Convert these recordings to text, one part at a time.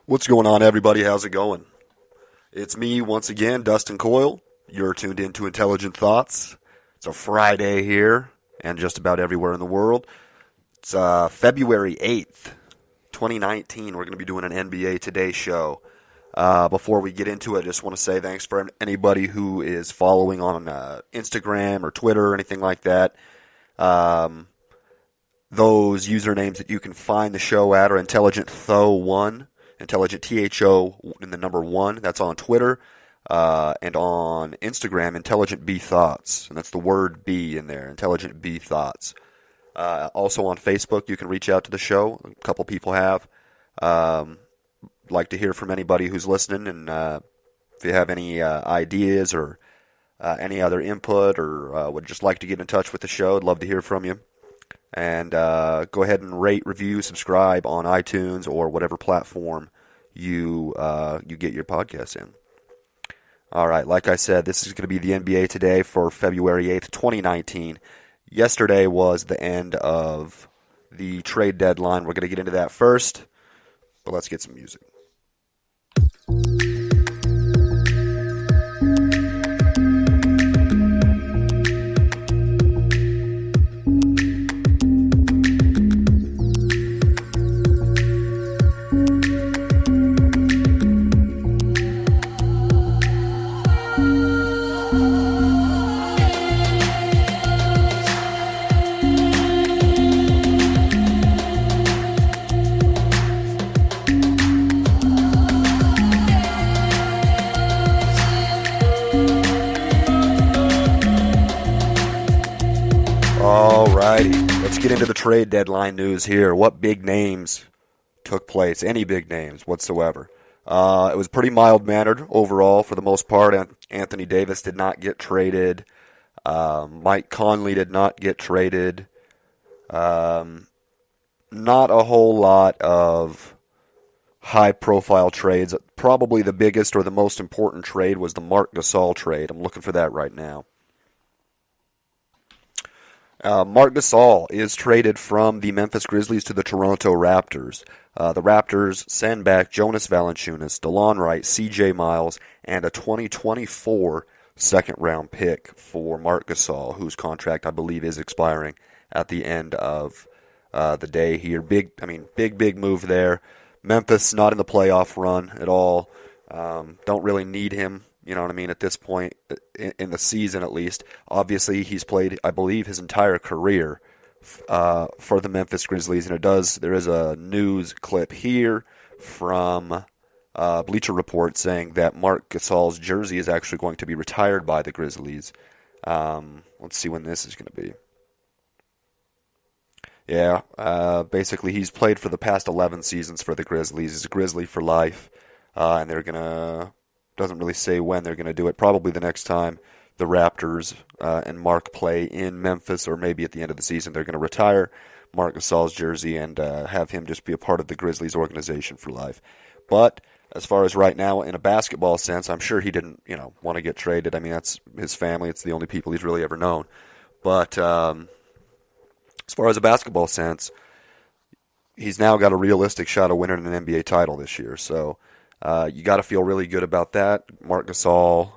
What's going on, everybody? How's it going? It's me once again, Dustin Coyle. You're tuned in to Intelligent Thoughts. It's a Friday here and just about everywhere in the world. It's February 8th, 2019. We're going to be doing an NBA Today show. Before we get into it, I just want to say thanks for anybody who is following on Instagram or Twitter or anything like that. Those usernames that you can find the show at are Intelligent Tho1. Intelligent THO in the number 1. That's on Twitter. And on Instagram, Intelligent B Thoughts. And that's the word B in there, Intelligent B Thoughts. Also on Facebook, you can reach out to the show. A couple people have. Like to hear from anybody who's listening. And if you have any ideas or any other input or would just like to get in touch with the show, I'd love to hear from you. And go ahead and rate, review, subscribe on iTunes or whatever platform you get your podcasts in. All right, like I said, this is going to be the NBA Today for February 8th, 2019. Yesterday was the end of the trade deadline. We're going to get into that first, but let's get some music. Alrighty, let's get into the trade deadline news here. What big names took place? Any big names whatsoever? It was pretty mild-mannered overall for the most part. Anthony Davis did not get traded. Mike Conley did not get traded. Not a whole lot of high-profile trades. Probably the biggest or the most important trade was the Marc Gasol trade. I'm looking for that right now. Marc Gasol is traded from the Memphis Grizzlies to the Toronto Raptors. The Raptors send back Jonas Valanciunas, DeLon Wright, C.J. Miles, and a 2024 second-round pick for Marc Gasol, whose contract I believe is expiring at the end of the day here. Big move there. Memphis not in the playoff run at all. Don't really need him. You know what I mean? At this point in the season, at least. Obviously, he's played, I believe, his entire career for the Memphis Grizzlies, and there is a news clip here from Bleacher Report saying that Marc Gasol's jersey is actually going to be retired by the Grizzlies. Let's see when this is going to be. Yeah, basically, he's played for the past 11 seasons for the Grizzlies. He's a Grizzly for life, and they're going to. Doesn't really say when they're going to do it. Probably the next time the Raptors and Mark play in Memphis, or maybe at the end of the season, they're going to retire Marc Gasol's jersey and have him just be a part of the Grizzlies organization for life. But as far as right now, in a basketball sense, I'm sure he didn't, want to get traded. I mean, that's his family. It's the only people he's really ever known. But as far as a basketball sense, he's now got a realistic shot of winning an NBA title this year. So. You got to feel really good about that. Marc Gasol,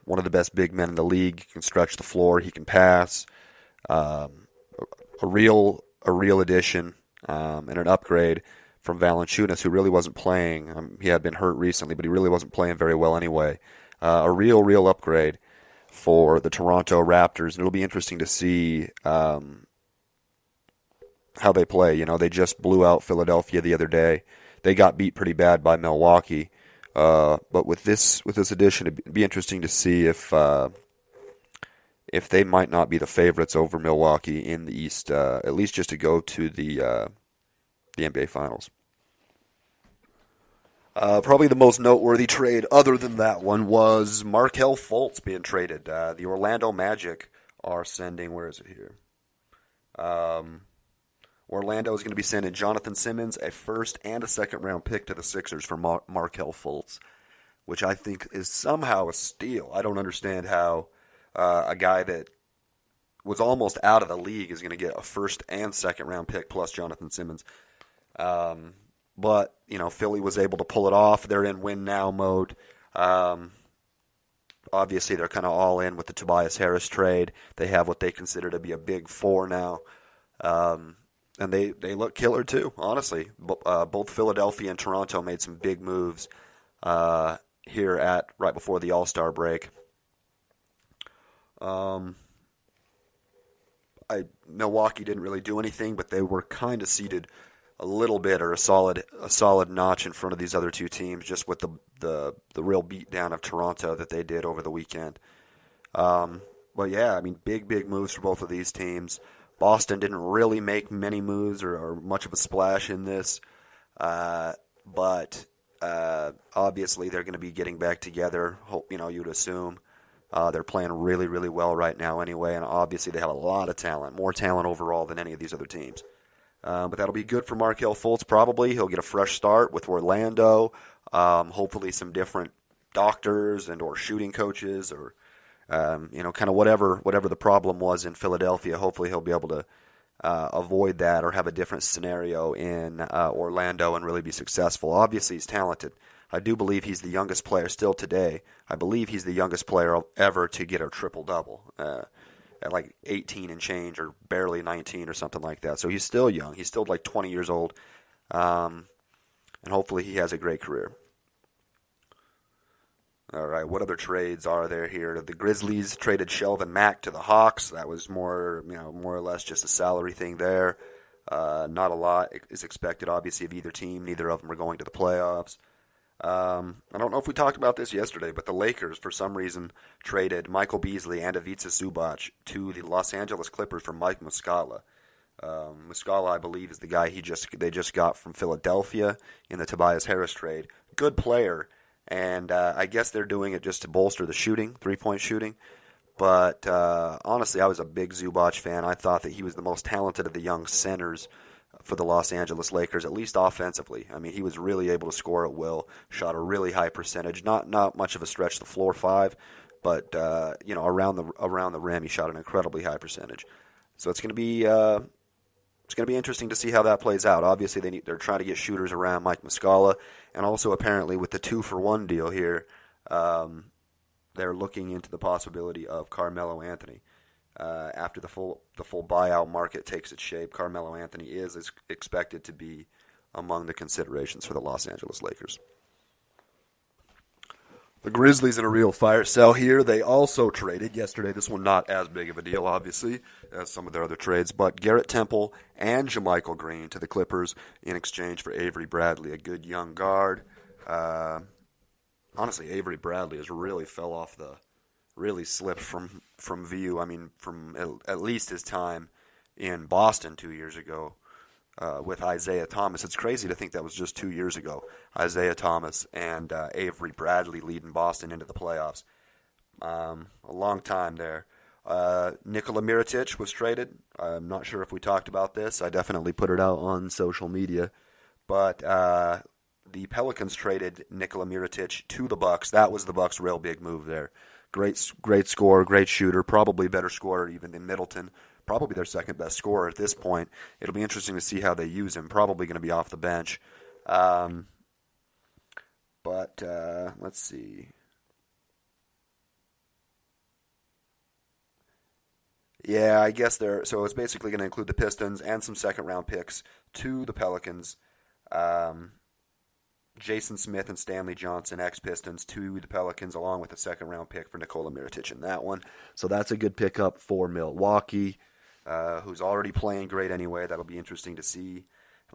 one of the best big men in the league, he can stretch the floor, he can pass. A real addition and an upgrade from Valanciunas, who really wasn't playing. He had been hurt recently, but he really wasn't playing very well anyway. A real upgrade for the Toronto Raptors, and it'll be interesting to see how they play. They just blew out Philadelphia the other day. They got beat pretty bad by Milwaukee, but with this addition, it'd be interesting to see if they might not be the favorites over Milwaukee in the East, at least just to go to the NBA Finals. Probably the most noteworthy trade, other than that one, was Markelle Fultz being traded. The Orlando Magic are sending. Where is it here? Orlando is going to be sending Jonathan Simmons, a first and a second-round pick to the Sixers for Markelle Fultz, which I think is somehow a steal. I don't understand how a guy that was almost out of the league is going to get a first and second-round pick plus Jonathan Simmons. but Philly was able to pull it off. They're in win now mode. Um, Obviously, they're kind of all in with the Tobias Harris trade. They have what they consider to be a big four now. Um, and they look killer too, honestly. Both Philadelphia and Toronto made some big moves here at right before the All-Star break. Um, Milwaukee didn't really do anything, but they were kind of seated a little bit or a solid notch in front of these other two teams, just with the real beatdown of Toronto that they did over the weekend. But yeah, I mean, big moves for both of these teams. Boston didn't really make many moves or much of a splash in this, but obviously they're going to be getting back together. You'd assume. They're playing really, really well right now anyway, and obviously they have a lot of talent, more talent overall than any of these other teams. But that'll be good for Markelle Fultz probably. He'll get a fresh start with Orlando, hopefully some different doctors and or shooting coaches or kind of whatever the problem was in Philadelphia. Hopefully he'll be able to avoid that or have a different scenario in Orlando and really be successful. Obviously he's talented. I do believe he's the youngest player still today. I believe he's the youngest player ever to get a triple-double at like 18 and change or barely 19 or something like that. So he's still young. He's still like 20 years old. And hopefully he has a great career. All right, what other trades are there here? The Grizzlies traded Shelvin Mack to the Hawks. That was more or less just a salary thing there. Not a lot is expected, obviously, of either team. Neither of them are going to the playoffs. I don't know if we talked about this yesterday, but the Lakers, for some reason, traded Michael Beasley and Ivica Zubac to the Los Angeles Clippers for Mike Muscala. Muscala, I believe, is the guy they just got from Philadelphia in the Tobias Harris trade. Good player, and I guess they're doing it just to bolster the shooting, three-point shooting. But honestly, I was a big Zubac fan. I thought that he was the most talented of the young centers for the Los Angeles Lakers, at least offensively. I mean, he was really able to score at will, shot a really high percentage, not much of a stretch the floor five, but around the rim he shot an incredibly high percentage. So it's going to be interesting to see how that plays out. Obviously, they're trying to get shooters around Mike Muscala, and also apparently with the 2-for-1 deal here, they're looking into the possibility of Carmelo Anthony. After the full buyout market takes its shape, Carmelo Anthony is expected to be among the considerations for the Los Angeles Lakers. The Grizzlies in a real fire sale here. They also traded yesterday. This one not as big of a deal, obviously, as some of their other trades, but Garrett Temple and JaMychal Green to the Clippers in exchange for Avery Bradley, a good young guard. Honestly, Avery Bradley has really really slipped from view. I mean, from at least his time in Boston 2 years ago with Isaiah Thomas. It's crazy to think that was just 2 years ago. Isaiah Thomas and Avery Bradley leading Boston into the playoffs. A long time there. Nikola Mirotic was traded. I'm not sure if we talked about this. I definitely put it out on social media. But the Pelicans traded Nikola Mirotic to the Bucks. That was the Bucks' real big move there. Great scorer, great shooter, probably better scorer even than Middleton. Probably their second best scorer at this point. It'll be interesting to see how they use him. Probably going to be off the bench. But let's see. Yeah, I guess so it's basically going to include the Pistons and some second round picks to the Pelicans. Jason Smith and Stanley Johnson, ex-Pistons, to the Pelicans, along with a second-round pick for Nikola Mirotic in that one. So that's a good pickup for Milwaukee, who's already playing great anyway. That'll be interesting to see,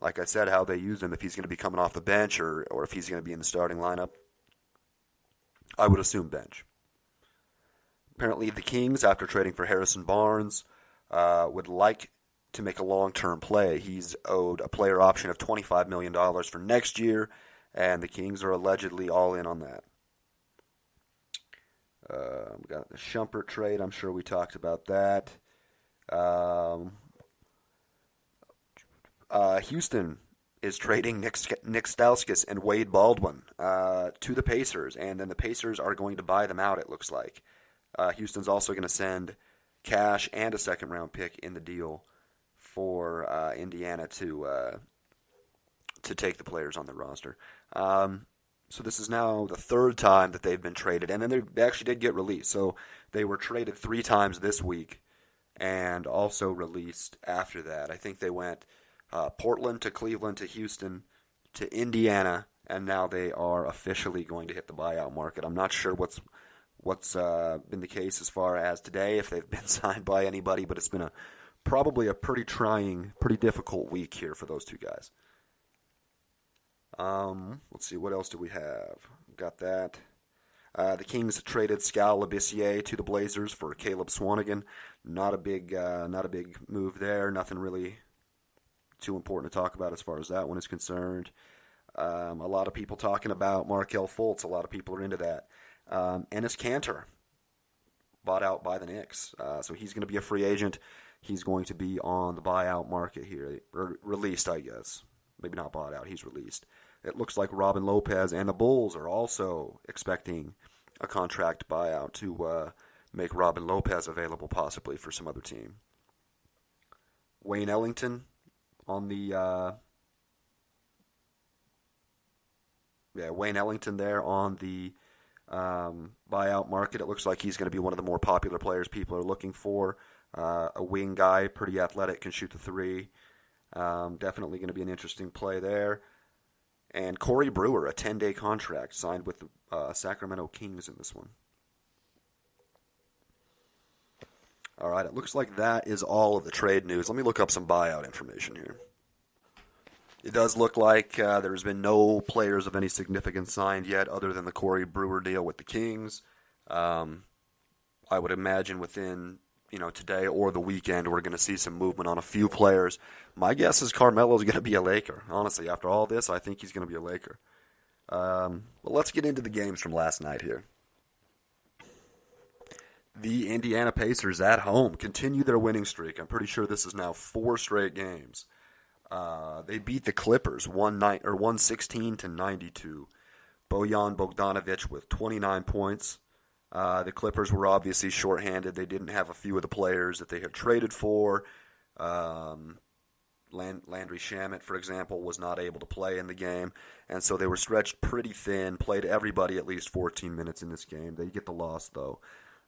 like I said, how they use him, if he's going to be coming off the bench or if he's going to be in the starting lineup. I would assume bench. Apparently the Kings, after trading for Harrison Barnes, would like to make a long-term play. He's owed a player option of $25 million for next year, and the Kings are allegedly all in on that. We got the Shumpert trade. I'm sure we talked about that. Houston is trading Nick Stauskas and Wade Baldwin to the Pacers, and then the Pacers are going to buy them out, it looks like. Houston's also going to send cash and a second-round pick in the deal for Indiana to to take the players on their roster. So this is now the third time that they've been traded, and then they actually did get released. So they were traded 3 times this week, and also released after that. I think they went Portland to Cleveland to Houston to Indiana, and now they are officially going to hit the buyout market. I'm not sure what's been the case as far as today, if they've been signed by anybody, but it's been probably a pretty trying, pretty difficult week here for those two guys. Let's see, what else do we have? Got that. The Kings traded Skal Labissiere to the Blazers for Caleb Swanigan. Not a big move there. Nothing really too important to talk about as far as that one is concerned. A lot of people talking about Markelle Fultz. A lot of people are into that. Enes Kanter bought out by the Knicks, so he's going to be a free agent. He's going to be on the buyout market here, or released, I guess. Maybe not bought out. He's released. It looks like Robin Lopez and the Bulls are also expecting a contract buyout to make Robin Lopez available possibly for some other team. Wayne Ellington on the Wayne Ellington there on the buyout market. It looks like he's going to be one of the more popular players people are looking for. A wing guy, pretty athletic, can shoot the three. Definitely going to be an interesting play there. And Corey Brewer, a 10-day contract, signed with the Sacramento Kings in this one. All right, it looks like that is all of the trade news. Let me look up some buyout information here. It does look like there's been no players of any significance signed yet other than the Corey Brewer deal with the Kings. I would imagine within today or the weekend, we're going to see some movement on a few players. My guess is Carmelo's going to be a Laker. Honestly, after all this, I think he's going to be a Laker. But let's get into the games from last night here. The Indiana Pacers at home continue their winning streak. I'm pretty sure this is now 4 straight games. They beat the Clippers 116-92. Bojan Bogdanovic with 29 points. The Clippers were obviously shorthanded. They didn't have a few of the players that they had traded for. Landry Shamet, for example, was not able to play in the game, and so they were stretched pretty thin, played everybody at least 14 minutes in this game. They get the loss, though.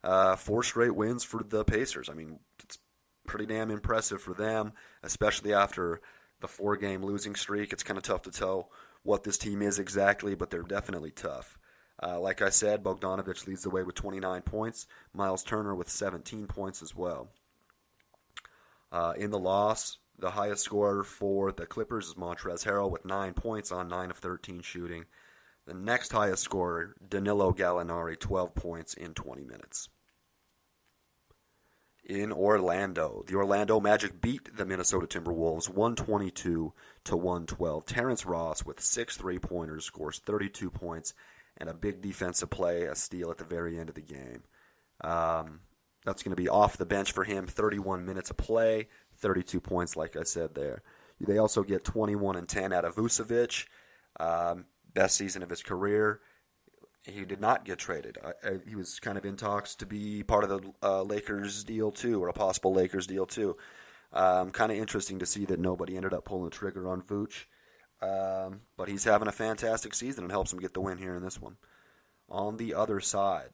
4 straight wins for the Pacers. I mean, it's pretty damn impressive for them, especially after the 4-game losing streak. It's kind of tough to tell what this team is exactly, but they're definitely tough. Like I said, Bogdanovic leads the way with 29 points. Miles Turner with 17 points as well. In the loss, the highest scorer for the Clippers is Montrezl Harrell with 9 points on 9 of 13 shooting. The next highest scorer, Danilo Gallinari, 12 points in 20 minutes. In Orlando, the Orlando Magic beat the Minnesota Timberwolves 122-112. Terrence Ross with 6 3-pointers scores 32 points and a big defensive play, a steal at the very end of the game. That's going to be off the bench for him, 31 minutes of play, 32 points, like I said there. They also get 21 and 10 out of Vucevic, best season of his career. He did not get traded. He was kind of in talks to be part of the Lakers deal too, or a possible Lakers deal too. Kind of interesting to see that nobody ended up pulling the trigger on Vooch. But he's having a fantastic season and helps him get the win here in this one. On the other side,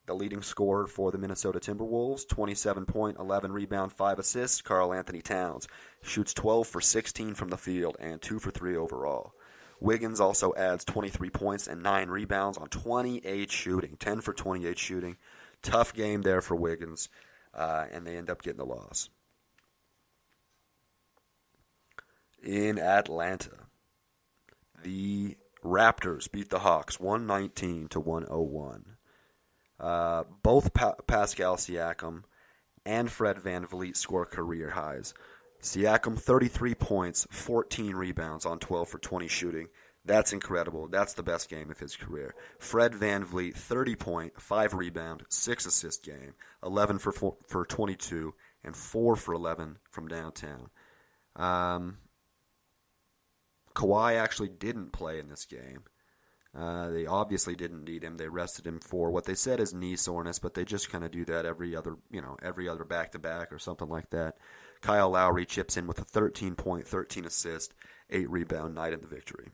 the leading scorer for the Minnesota Timberwolves, 27 point, 11 rebound, 5 assists, Karl Anthony Towns. Shoots 12 for 16 from the field and 2 for 3 overall. Wiggins also adds 23 points and 9 rebounds on 28 shooting, 10 for 28 shooting. Tough game there for Wiggins, and they end up getting the loss. In Atlanta, the Raptors beat the Hawks 119-101. Both Pascal Siakam and Fred VanVleet score career highs. Siakam, 33 points, 14 rebounds on 12 for 20 shooting. That's incredible. That's the best game of his career. Fred VanVleet, 30 point, 5 rebound, 6 assist game, 11 for 22, and 4 for 11 from downtown. Kawhi actually didn't play in this game. They obviously didn't need him. They rested him for what they said is knee soreness, but they just kind of do that every other back-to-back or something like that. Kyle Lowry chips in with a 13-point, 13 assist, 8 rebound night in the victory.